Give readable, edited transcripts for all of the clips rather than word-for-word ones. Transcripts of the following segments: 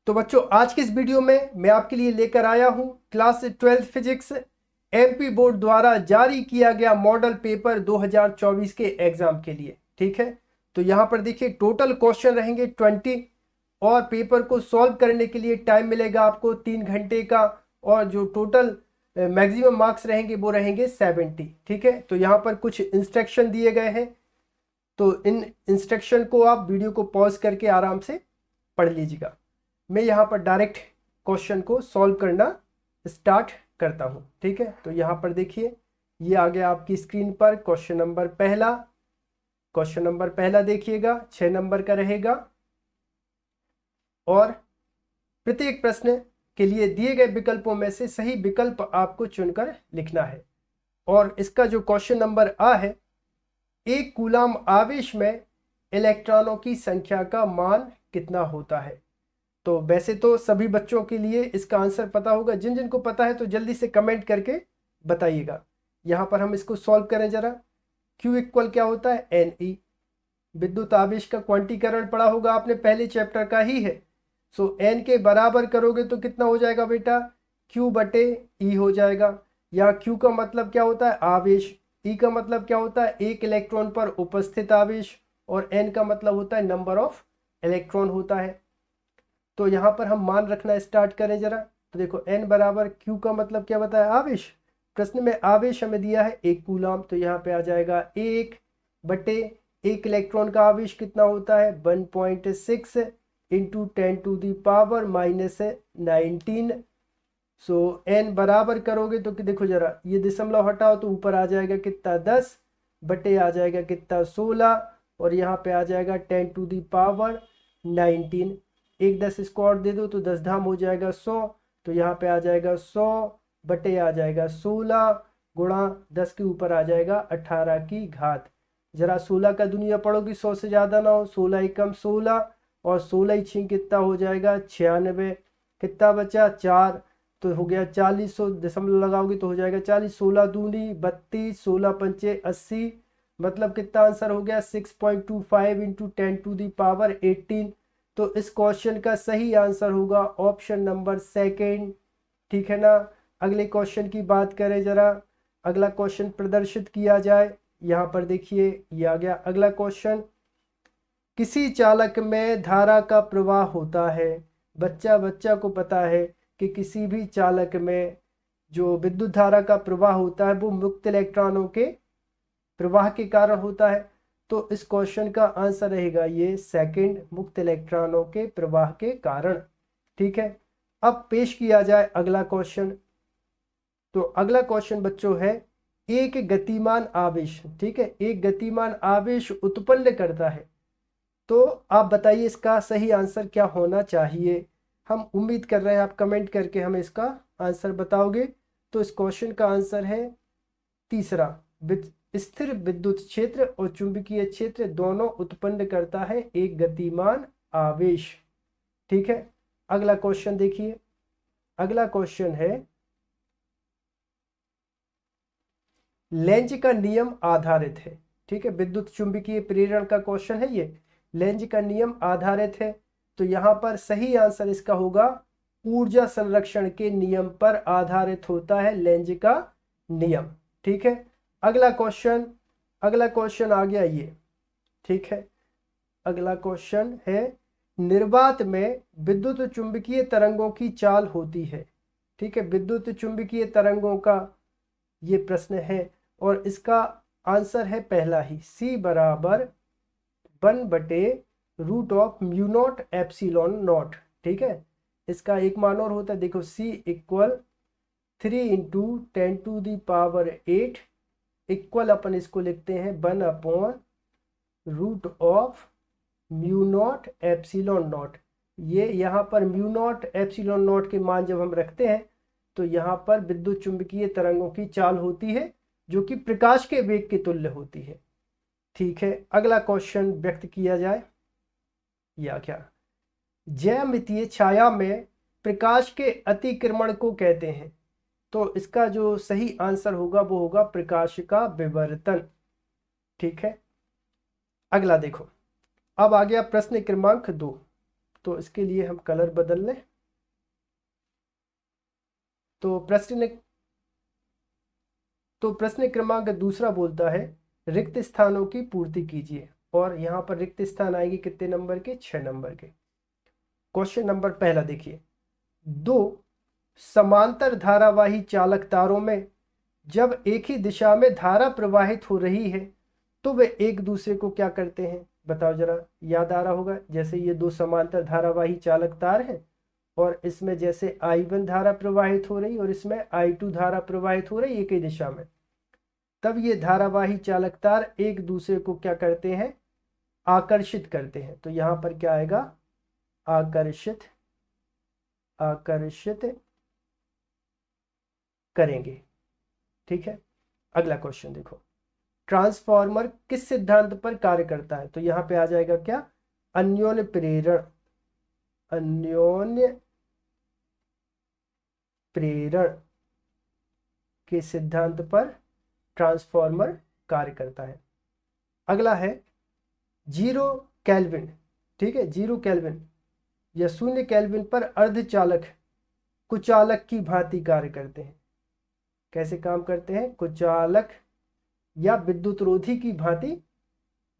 तो बच्चों आज के इस वीडियो में मैं आपके लिए लेकर आया हूं क्लास 12 फिजिक्स एमपी बोर्ड द्वारा जारी किया गया मॉडल पेपर 2024 के एग्जाम के लिए। ठीक है, तो यहां पर देखिए टोटल क्वेश्चन रहेंगे 20 और पेपर को सॉल्व करने के लिए टाइम मिलेगा आपको 3 घंटे का। और जो टोटल मैक्सिमम मार्क्स रहेंगे वो रहेंगे 70। ठीक है, तो यहाँ पर कुछ इंस्ट्रक्शन दिए गए हैं, तो इन इंस्ट्रक्शन को आप वीडियो को पॉज करके आराम से पढ़ लीजिएगा। मैं यहाँ पर डायरेक्ट क्वेश्चन को सॉल्व करना स्टार्ट करता हूँ। ठीक है, तो यहाँ पर देखिए ये आ गया आपकी स्क्रीन पर क्वेश्चन नंबर पहला। क्वेश्चन नंबर पहला देखिएगा 6 नंबर का रहेगा और प्रत्येक प्रश्न के लिए दिए गए विकल्पों में से सही विकल्प आपको चुनकर लिखना है। और इसका जो क्वेश्चन नंबर आ है, एक कूलाम आवेश में इलेक्ट्रॉनों की संख्या का मान कितना होता है। तो वैसे तो सभी बच्चों के लिए इसका आंसर पता होगा, जिन जिन को पता है तो जल्दी से कमेंट करके बताइएगा। यहाँ पर हम इसको सॉल्व करें जरा। Q इक्वल क्या होता है, NE। विद्युत आवेश का क्वांटीकरण पढ़ा होगा आपने, पहले चैप्टर का ही है। सो N के बराबर करोगे तो कितना हो जाएगा बेटा, Q बटे E हो जाएगा। या Q का मतलब क्या होता है, आवेश। E का मतलब क्या होता है, एक इलेक्ट्रॉन पर उपस्थित आवेश। और N का मतलब होता है नंबर ऑफ इलेक्ट्रॉन होता है। तो यहाँ पर हम मान रखना स्टार्ट करें जरा। तो देखो N बराबर Q का मतलब क्या बताया, आवेश। प्रश्न में आवेश हमें दिया है 1 कूलाम, तो यहाँ पे आ जाएगा 1 बटे एक इलेक्ट्रॉन का आवेश कितना होता है 1.6 इंटू 10⁻⁻19। सो N बराबर करोगे तो कि देखो जरा ये दशमलव हटाओ तो ऊपर आ जाएगा कितना 10 बटे आ जाएगा कितना 16 और यहाँ पे आ जाएगा 10⁻19। एक 10 इसको और दे दो तो 10 धाम हो जाएगा 100। तो यहाँ पे आ जाएगा 100 बटे आ जाएगा 16 गुणा 10 के ऊपर आ जाएगा 18 की घात। जरा 16 का दुनिया पढ़ोगी 100 से ज़्यादा ना हो। 16 एकम 16 और 16 छीन कितना हो जाएगा 96। कितना बचा 4, तो हो गया 40। 100 दशमलव लगाओगे तो हो जाएगा 40। 16 दूनी 32, 16 पंचे 80, मतलब कितना आंसर हो गया 6.25 इंटू 10⁻18। तो इस क्वेश्चन का सही आंसर होगा ऑप्शन नंबर सेकंड। ठीक है ना। अगले क्वेश्चन की बात करें जरा। अगला क्वेश्चन प्रदर्शित किया जाए। यहाँ पर देखिए ये आ गया अगला क्वेश्चन। किसी चालक में धारा का प्रवाह होता है। बच्चा को पता है कि किसी भी चालक में जो विद्युत धारा का प्रवाह होता है वो मुक्त इलेक्ट्रॉनों के प्रवाह के कारण होता है। तो इस क्वेश्चन का आंसर रहेगा ये सेकंड, मुक्त इलेक्ट्रॉनों के प्रवाह के कारण। ठीक है, अब पेश किया जाए अगला क्वेश्चन। तो अगला क्वेश्चन बच्चों है, एक गतिमान आवेश, ठीक है, एक गतिमान आवेश उत्पन्न करता है। तो आप बताइए इसका सही आंसर क्या होना चाहिए। हम उम्मीद कर रहे हैं आप कमेंट करके हमें इसका आंसर बताओगे। तो इस क्वेश्चन का आंसर है तीसरा, स्थिर विद्युत क्षेत्र और चुंबकीय क्षेत्र दोनों उत्पन्न करता है एक गतिमान आवेश। ठीक है, अगला क्वेश्चन देखिए। अगला क्वेश्चन है, लेंज का नियम आधारित है। ठीक है, विद्युत चुंबकीय प्रेरण का क्वेश्चन है ये। लेंज का नियम आधारित है, तो यहां पर सही आंसर इसका होगा ऊर्जा संरक्षण के नियम पर आधारित होता है लेंज का नियम। ठीक है, अगला क्वेश्चन आ गया ये। ठीक है, अगला क्वेश्चन है, निर्वात में विद्युत चुंबकीय तरंगों की चाल होती है। ठीक है, विद्युत चुंबकीय तरंगों का ये प्रश्न है और इसका आंसर है पहला ही, C बराबर 1/√μ0ε0। ठीक है, इसका एक मान और होता है, देखो C इक्वल 3 इंटू 10⁸ इक्वल अपन इसको लिखते हैं 1/√μ0ε0। ये यहाँ पर μ0ε0 के मान जब हम रखते हैं तो यहाँ पर विद्युत चुंबकीय तरंगों की चाल होती है जो कि प्रकाश के वेग के तुल्य होती है। ठीक है, अगला क्वेश्चन व्यक्त किया जाए। या क्या, ज्यामितीय छाया में प्रकाश के अतिक्रमण को कहते हैं। तो इसका जो सही आंसर होगा वो होगा प्रकाश का विवर्तन। ठीक है, अगला देखो, अब आ गया प्रश्न क्रमांक 2। तो इसके लिए हम कलर बदल लें। तो प्रश्न क्रमांक दूसरा बोलता है रिक्त स्थानों की पूर्ति कीजिए, और यहाँ पर रिक्त स्थान आएगी कितने नंबर के? 6 नंबर के। क्वेश्चन नंबर पहला देखिए, दो समांतर धारावाही चालक तारों में जब एक ही दिशा में धारा प्रवाहित हो रही है तो वे एक दूसरे को क्या करते हैं? बताओ जरा, याद आ रहा होगा। जैसे ये दो समांतर धारावाही चालक तार हैं और इसमें जैसे I1 धारा प्रवाहित हो रही और इसमें I2 धारा प्रवाहित हो रही एक ही दिशा में, तब ये धारावाही चालक तार एक दूसरे को क्या करते हैं? आकर्षित करते हैं। तो यहां पर क्या आएगा? आकर्षित करेंगे। ठीक है, अगला क्वेश्चन देखो, ट्रांसफॉर्मर किस सिद्धांत पर कार्य करता है? तो यहां पे आ जाएगा क्या? अन्योन्य प्रेरण के सिद्धांत पर ट्रांसफॉर्मर कार्य करता है। अगला है 0 केल्विन। ठीक है, 0 केल्विन या 0 केल्विन पर अर्धचालक कुचालक की भांति कार्य करते हैं। कैसे काम करते हैं? कुचालक या विद्युत रोधी की भांति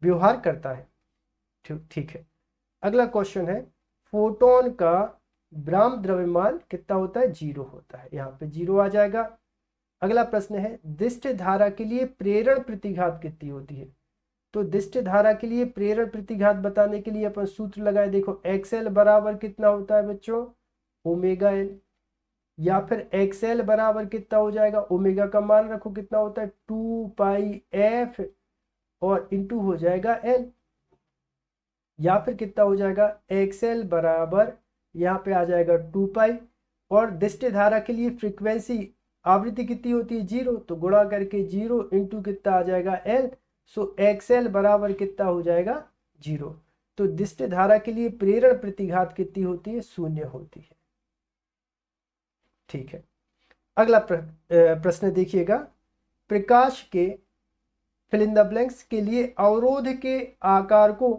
व्यवहार करता है। ठीक है, अगला क्वेश्चन है, फोटोन का ब्राह्म द्रव्यमान कितना होता है? 0 होता है। यहाँ पे 0 आ जाएगा। अगला प्रश्न है, दिष्ट धारा के लिए प्रेरण प्रतिघात कितनी होती है? तो दिष्ट धारा के लिए प्रेरण प्रतिघात बताने के लिए अपन सूत्र लगाए। देखो, XL बराबर कितना होता है बच्चों? Omega L। या फिर XL बराबर कितना हो जाएगा? ओमेगा का मान रखो कितना होता है? 2πf और इंटू हो जाएगा L। या फिर कितना हो जाएगा? XL बराबर यहाँ पे आ जाएगा 2π, और दिष्ट धारा के लिए फ्रीक्वेंसी आवृत्ति कितनी होती है? 0। तो गुणा करके 0 इंटू कितना आ जाएगा? L। सो XL बराबर कितना हो जाएगा? 0। तो दिष्ट धारा के लिए प्रेरण प्रतिघात कितनी होती है? 0 होती है। ठीक है, अगला प्रश्न देखिएगा, प्रकाश के फिल इन द ब्लैंक्स के लिए अवरोध के आकार को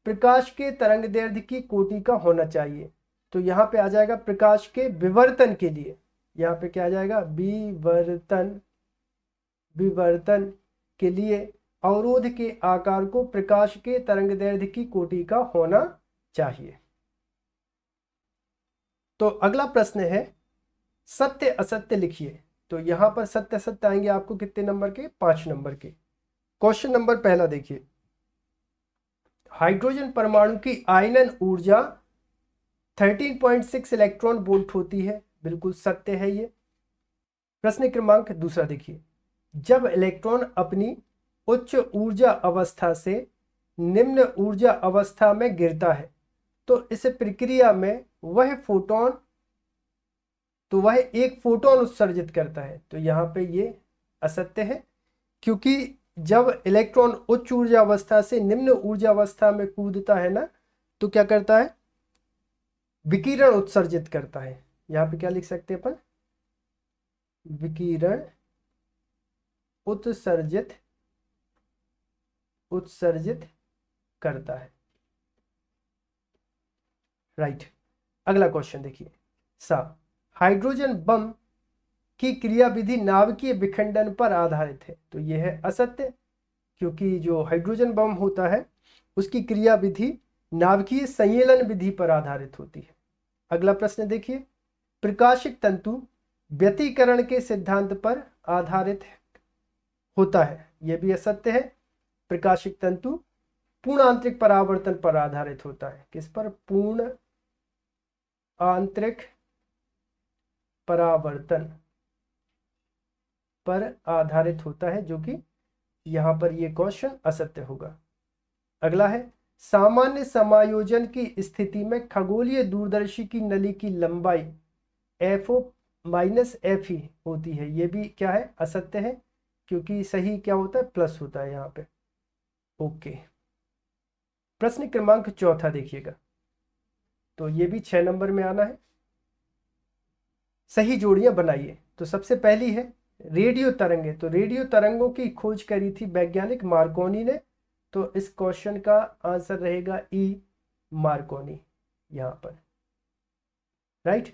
प्रकाश के तरंगदैर्घ्य की कोटि का होना चाहिए। तो यहाँ पे आ जाएगा प्रकाश के विवर्तन के लिए, यहाँ पे क्या आ जाएगा? विवर्तन के लिए अवरोध के आकार को प्रकाश के तरंगदैर्घ्य की कोटि का होना चाहिए। तो अगला प्रश्न है, सत्य असत्य लिखिए। तो यहां पर सत्य असत्य आएंगे आपको कितने नंबर के? 5 नंबर के। क्वेश्चन नंबर पहला देखिए, हाइड्रोजन परमाणु की आयनन ऊर्जा 13.6 इलेक्ट्रॉन वोल्ट होती है। बिल्कुल सत्य है ये। प्रश्न क्रमांक दूसरा देखिए, जब इलेक्ट्रॉन अपनी उच्च ऊर्जा अवस्था से निम्न ऊर्जा अवस्था में गिरता है तो इस प्रक्रिया में वह एक फोटोन उत्सर्जित करता है। तो यहाँ पे ये असत्य है, क्योंकि जब इलेक्ट्रॉन उच्च ऊर्जा अवस्था से निम्न ऊर्जा अवस्था में कूदता है ना, तो क्या करता है? विकिरण उत्सर्जित करता है। यहाँ पे क्या लिख सकते हैं अपन? विकिरण उत्सर्जित करता है। राइट, अगला क्वेश्चन देखिए, हाइड्रोजन बम की क्रियाविधि नाभिकीय विखंडन पर आधारित है। तो यह है असत्य, क्योंकि जो हाइड्रोजन बम होता है उसकी क्रियाविधि नाभिकीय संयलन विधि पर आधारित होती है। अगला प्रश्न देखिए, प्रकाशिक तंतु व्यतिकरण के सिद्धांत पर आधारित होता है। यह भी असत्य है। प्रकाशिक तंतु पूर्ण आंतरिक परावर्तन पर आधारित होता है। किस पर? पूर्ण आंतरिक परावर्तन पर आधारित होता है, जो कि यहां पर यह क्वेश्चन असत्य होगा। अगला है, सामान्य समायोजन की स्थिति में खगोलीय दूरदर्शी की नली की लंबाई FO माइनस FE होती है। यह भी क्या है? असत्य है, क्योंकि सही क्या होता है? प्लस होता है यहाँ पे। ओके, प्रश्न क्रमांक चौथा देखिएगा, तो ये भी 6 नंबर में आना है। सही जोड़ियां बनाइए। तो सबसे पहली है रेडियो तरंगे। तो रेडियो तरंगों की खोज करी थी वैज्ञानिक मार्कोनी ने। तो इस क्वेश्चन का आंसर रहेगा E, मार्कोनी। यहाँ पर, राइट।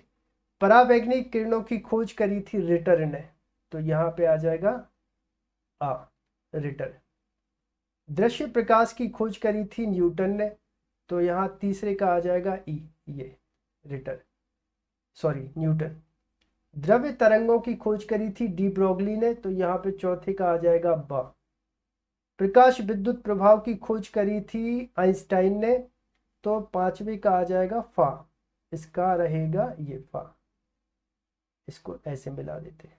परावैंगनिक किरणों की खोज करी थी रिटर ने, तो यहाँ पे आ जाएगा आ, रिटर। दृश्य प्रकाश की खोज करी थी न्यूटन ने, तो यहाँ तीसरे का आ जाएगा ई, ये रिटर, सॉरी न्यूटन। द्रव्य तरंगों की खोज करी थी डी ब्रोगली ने, तो यहाँ पे चौथे का आ जाएगा बा। प्रकाश विद्युत प्रभाव की खोज करी थी आइंस्टाइन ने, तो पांचवें का आ जाएगा फा, इसका रहेगा ये फा, इसको ऐसे मिला देते हैं।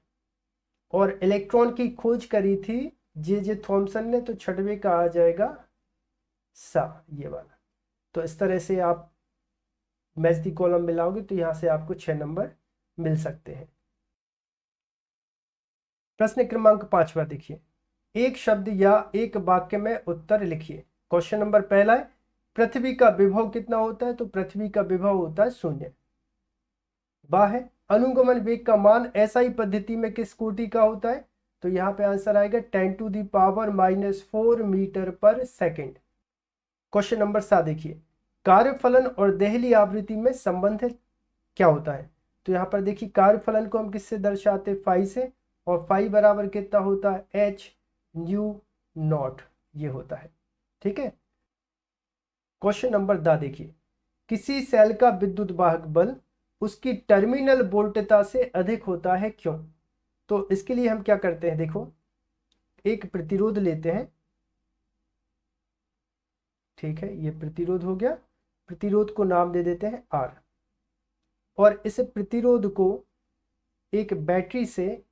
और इलेक्ट्रॉन की खोज करी थी जे जे थॉमसन ने, तो छठवें का आ जाएगा सा, ये वाला। तो इस तरह से आप मैच दी कॉलम मिलाओगे तो यहां से आपको 6 नंबर मिल सकते हैं। प्रश्न क्रमांक 5वां देखिए, एक शब्द या एक वाक्य में उत्तर लिखिए। क्वेश्चन नंबर पहला है, पृथ्वी का विभव कितना होता है, तो पृथ्वी का विभव होता है 0। बा है, अनुगमन वेग का मान एसआई पद्धति में किस कोटि का होता है, तो यहाँ पे आंसर आएगा 10⁻⁻⁴ मीटर पर सेकेंड। क्वेश्चन नंबर 7 देखिए, कार्यफलन और देहली आवृत्ति में संबंध क्या होता है, तो यहाँ पर देखिए कार्यफलन को हम किससे दर्शाते हैं, फाई से, और फाई बराबर कितना होता है, एच न्यू नॉट, ये होता है, ठीक है। क्वेश्चन नंबर 10 देखिए, किसी सेल का विद्युत वाहक बल उसकी टर्मिनल वोल्टता से अधिक होता है, क्यों। तो इसके लिए हम क्या करते हैं, देखो एक प्रतिरोध लेते हैं, ठीक है, ये प्रतिरोध हो गया, प्रतिरोध को नाम दे देते हैं आर, और इस प्रतिरोध को एक बैटरी से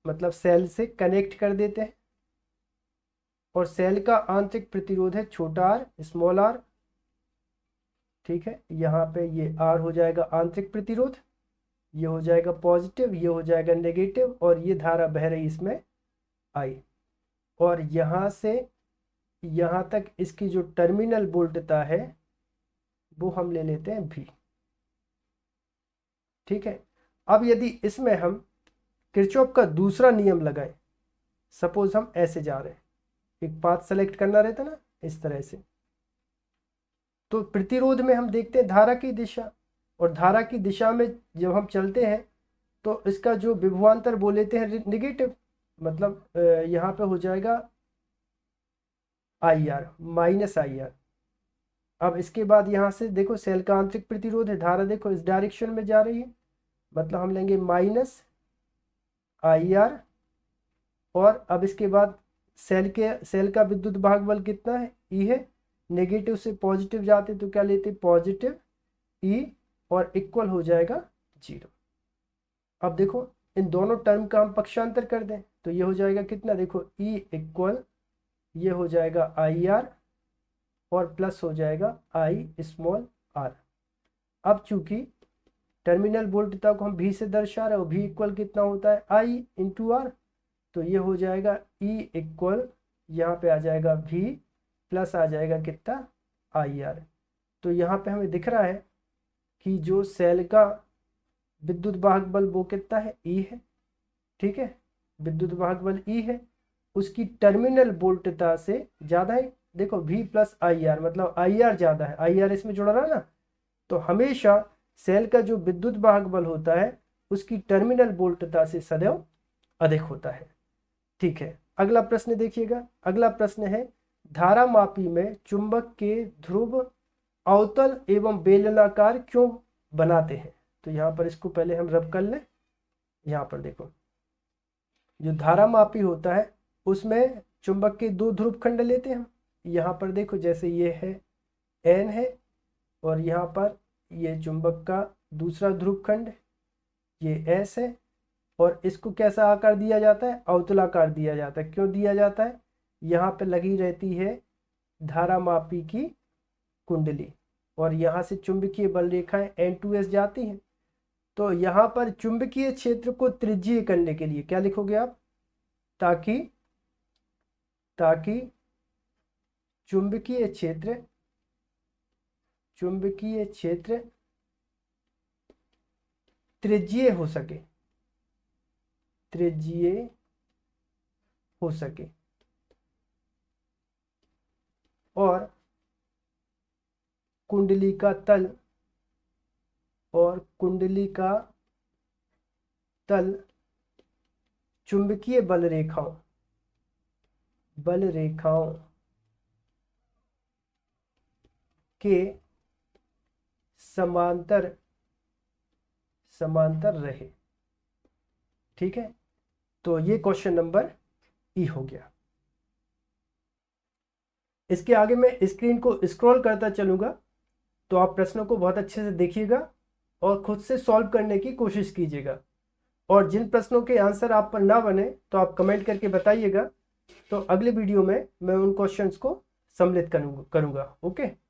मतलब सेल से कनेक्ट कर देते हैं, और सेल का आंतरिक प्रतिरोध है छोटा आर, स्मॉल आर, ठीक है। यहाँ पे ये आर हो जाएगा आंतरिक प्रतिरोध, ये हो जाएगा पॉजिटिव, ये हो जाएगा नेगेटिव, और ये धारा बह रही इसमें आई, और यहाँ से यहाँ तक इसकी जो टर्मिनल वोल्टता है वो हम ले लेते हैं भी, ठीक है। अब यदि इसमें हम किरचॉफ का दूसरा नियम लगाएं, सपोज हम ऐसे जा रहे हैं, एक पाथ सेलेक्ट करना रहता ना इस तरह से, तो प्रतिरोध में हम देखते हैं धारा की दिशा, और धारा की दिशा में जब हम चलते हैं तो इसका जो विभवांतर वो लेते हैं निगेटिव, मतलब यहाँ पे हो जाएगा I R, minus I R. अब इसके बाद यहाँ से देखो सेल का आंतरिक प्रतिरोध है, धारा देखो इस डायरेक्शन में जा रही है, मतलब हम लेंगे माइनस आई आर, और अब इसके बाद सेल का विद्युत भाग बल कितना है, ई है, नेगेटिव से पॉजिटिव जाते तो क्या लेते, पॉजिटिव ई, और इक्वल हो जाएगा 0। अब देखो इन दोनों टर्म का हम पक्षांतर कर दें तो ये हो जाएगा कितना, देखो ई इक्वल, ये हो जाएगा आई आर, और प्लस हो जाएगा आई स्मॉल आर। अब चूंकि टर्मिनल वोल्टता को हम भी से दर्शा रहे हो, भी इक्वल कितना होता है, आई इंटू आर, तो ये हो जाएगा ई इक्वल, यहाँ पे आ जाएगा भी प्लस आ जाएगा कितना, आई आर। तो यहाँ पे हमें दिख रहा है कि जो सेल का विद्युत वाहक बल वो कितना है, ई है, ठीक है, विद्युत वाहक बल ई है, उसकी टर्मिनल वोल्टता से ज़्यादा है, देखो भी प्लस आई आर, मतलब आई आर ज़्यादा है, आई आर इसमें जुड़ा रहा ना, तो हमेशा सेल का जो विद्युत वाहक बल होता है उसकी टर्मिनल वोल्टता से सदैव अधिक होता है, ठीक है। अगला प्रश्न देखिएगा, अगला प्रश्न है, धारामापी में चुंबक के ध्रुव अवतल एवं बेलनाकार क्यों बनाते हैं, तो यहाँ पर इसको पहले हम रब कर लें। यहाँ पर देखो जो धारामापी होता है उसमें चुंबक के 2 ध्रुव खंड लेते हैं हम, यहाँ पर देखो जैसे ये है एन है, और यहाँ पर ये चुंबक का दूसरा ध्रुव खंड ये एस है, और इसको कैसा आकार दिया जाता है, अवतलाकार दिया जाता है। क्यों दिया जाता है, यहाँ पे लगी रहती है धारामापी की कुंडली, और यहाँ से चुंबकीय बल रेखाएं N2S जाती हैं, तो यहाँ पर चुंबकीय क्षेत्र को त्रिज्यीय करने के लिए क्या लिखोगे आप, ताकि चुंबकीय क्षेत्र त्रिज्यीय हो सके, और कुंडली का तल और कुंडली का तल चुंबकीय बल रेखाओं के समांतर रहे। ठीक है, तो ये क्वेश्चन नंबर ई हो गया। इसके आगे मैं स्क्रीन को स्क्रॉल करता चलूंगा, तो आप प्रश्नों को बहुत अच्छे से देखिएगा और खुद से सॉल्व करने की कोशिश कीजिएगा। और जिन प्रश्नों के आंसर आप पर ना बने तो आप कमेंट करके बताइएगा, तो अगले वीडियो में मैं उन क्वेश्चंस को सम्मिलित करूंगा। ओके।